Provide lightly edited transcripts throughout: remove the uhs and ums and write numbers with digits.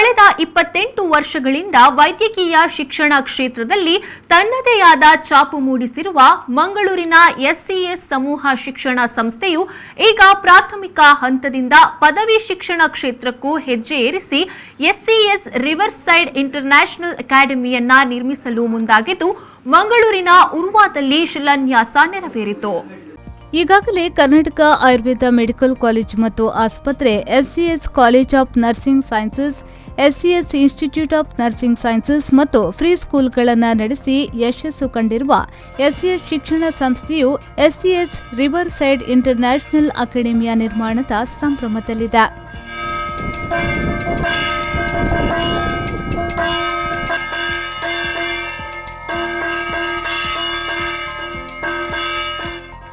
ಕಳೆದ 28 ವರ್ಷಗಳಿಂದ ವೈದ್ಯಕೀಯ ಶಿಕ್ಷಣ ಕ್ಷೇತ್ರದಲ್ಲಿ ತನ್ನದೇ ಆದ ಛಾಪು ಮೂಡಿಸಿರುವ ಮಂಗಳೂರಿನ ಎಸ್ಸಿಎಸ್ ಸಮೂಹ ಶಿಕ್ಷಣ ಸಂಸ್ಥೆಯು ಈಗ ಪ್ರಾಥಮಿಕ ಹಂತದಿಂದ ಪದವಿ ಶಿಕ್ಷಣ ಕ್ಷೇತ್ರಕ್ಕೂ ಹೆಜ್ಜೆ ಏರಿಸಿ ಎಸ್ಸಿಎಸ್ ರಿವರ್ ಸೈಡ್ ಇಂಟರ್ನ್ಯಾಷನಲ್ ಅಕಾಡೆಮಿಯನ್ನ ನಿರ್ಮಿಸಲು ಮುಂದಾಗಿದ್ದು ಮಂಗಳೂರಿನ ಉರ್ವಾದಲ್ಲಿ ಶಿಲಾನ್ಯಾಸ ನೆರವೇರಿತು. ಈಗಾಗಲೇ ಕರ್ನಾಟಕ ಆಯುರ್ವೇದ ಮೆಡಿಕಲ್ ಕಾಲೇಜು ಮತ್ತು ಆಸ್ಪತ್ರೆ, SCS college of nursing sciences, SCS institute of nursing sciences ಮತ್ತು ಫ್ರೀ ಸ್ಕೂಲ್ಗಳನ್ನು ನಡೆಸಿ ಯಶಸ್ಸು ಕಂಡಿರುವ ಎಸ್ಸಿಎಸ್ ಶಿಕ್ಷಣ ಸಂಸ್ಥೆಯು ಎಸ್ಸಿಎಸ್ ರಿವರ್ ಸೈಡ್ ಇಂಟರ್ನ್ಯಾಷನಲ್ ಅಕಾಡೆಮಿಯ ನಿರ್ಮಾಣದ ಸಂಭ್ರಮದಲ್ಲಿದೆ.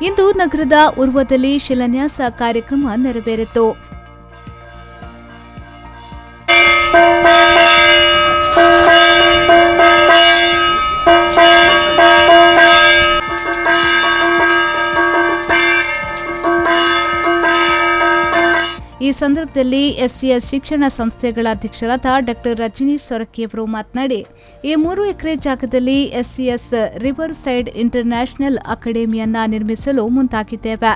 ಇಂದು ನಗರದ ಉರ್ವದಲ್ಲಿ ಶಿಲಾನ್ಯಾಸ ಕಾರ್ಯಕ್ರಮ ನೆರವೇರಿತು. ಈ ಸಂದರ್ಭದಲ್ಲಿ ಎಸ್ಸಿಎಸ್ ಶಿಕ್ಷಣ ಸಂಸ್ಥೆಗಳ ಅಧ್ಯಕ್ಷರಾದ ಡಾ ರಜನಿ ಸೊರಕಿಯವರು ಮಾತನಾಡಿ, ಈ 3 ಎಕರೆ ಜಾಗದಲ್ಲಿ ಎಸ್ಸಿಎಸ್ ರಿವರ್ ಸೈಡ್ ಇಂಟರ್ನ್ಯಾಷನಲ್ ಅಕಾಡೆಮಿಯನ್ನ ನಿರ್ಮಿಸಲು ಮುಂದಾಗಿದ್ದೇವೆ.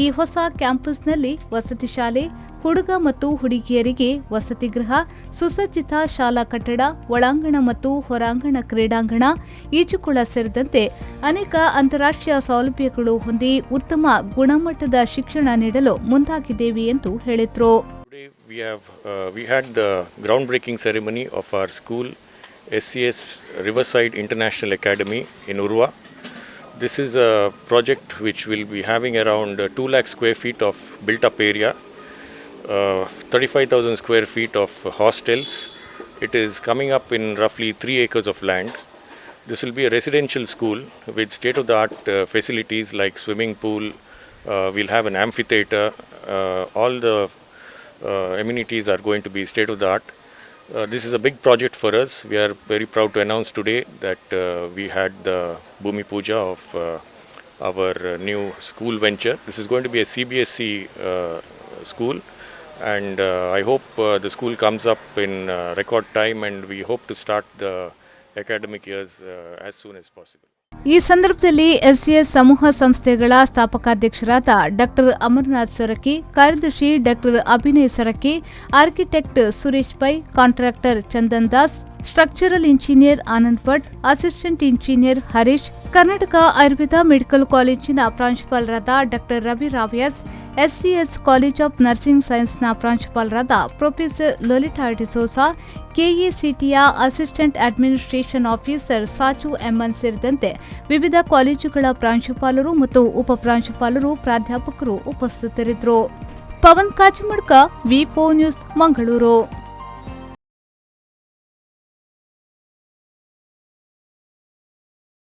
ಈ ಹೊಸ ಕ್ಯಾಂಪಸ್ನಲ್ಲಿ ವಸತಿ ಶಾಲೆ, ಹುಡುಗ ಮತ್ತು ಹುಡುಗಿಯರಿಗೆ ವಸತಿ ಗೃಹ, ಸುಸಜ್ಜಿತ ಶಾಲಾ ಕಟ್ಟಡ, ಒಳಾಂಗಣ ಮತ್ತು ಹೊರಾಂಗಣ ಕ್ರೀಡಾಂಗಣ, ಈಜುಕೊಳ ಸೇರಿದಂತೆ ಅನೇಕ ಅಂತಾರಾಷ್ಟ್ರೀಯ ಸೌಲಭ್ಯಗಳು ಹೊಂದಿ ಉತ್ತಮ ಗುಣಮಟ್ಟದ ಶಿಕ್ಷಣ ನೀಡಲು ಮುಂದಾಗಿದ್ದೇವೆ ಎಂದು ಹೇಳಿದರು. We had the groundbreaking ceremony of our school, SCS Riverside International Academy in Urva. This is a project which will be having around 2 lakh square feet of built up area. 35,000 square feet of hostels. It is coming up in roughly 3 acres of land. This will be a residential school with state-of-the-art facilities like swimming pool. We'll have an amphitheater. All the amenities are going to be state-of-the-art. This is a big project for us. We are very proud to announce today that we had the Bhumi Puja of our new school venture. This is going to be a CBSE school. And I hope the school comes up in record time and we hope to start the academic years as soon as possible. ಈ ಸಂದರ್ಭದಲ್ಲಿ ಎಸ್ಸಿಎಸ್ ಸಮೂಹ ಸಂಸ್ಥೆಗಳ ಸ್ಥಾಪಕಾಧ್ಯಕ್ಷರಾದ ಡಾ ಅಮರನಾಥ್ ಸೊರಕಿ, ಕಾರ್ಯದರ್ಶಿ ಡಾ Abhinay Sorake, architect Suresh Pai, contractor Chandan Das, structural engineer Anand Bhat, assistant engineer Harish, Karnataka Ayurveda medical ಕಾಲೇಜಿನ ಪ್ರಾಂಶುಪಾಲರಾದ ಡಾ ರವಿ ರಾವ್ಯಾಸ್, ಎಸ್ಸಿಎಸ್ ಕಾಲೇಜ್ ಆಫ್ ನರ್ಸಿಂಗ್ ಸೈನ್ಸ್ನ ಪ್ರಾಂಶುಪಾಲರಾದ ಪ್ರೊಫೆಸರ್ ಲೊಲಿಟಾ ಡಿಸೋಸಾ, ಕೆಎಸಿಟಿಯ assistant administration officer Sachu MN ಸೇರಿದಂತೆ ವಿವಿಧ ಕಾಲೇಜುಗಳ ಪ್ರಾಂಶುಪಾಲರು ಮತ್ತು ಉಪಪ್ರಾಂಶುಪಾಲರು, ಪ್ರಾಧ್ಯಾಪಕರು ಉಪಸ್ಥಿತರಿದ್ದರು. ಪವನ್ ಕಾಚಮಡ್ಕ, ವಿ4 ನ್ಯೂಸ್, ಮಂಗಳೂರು.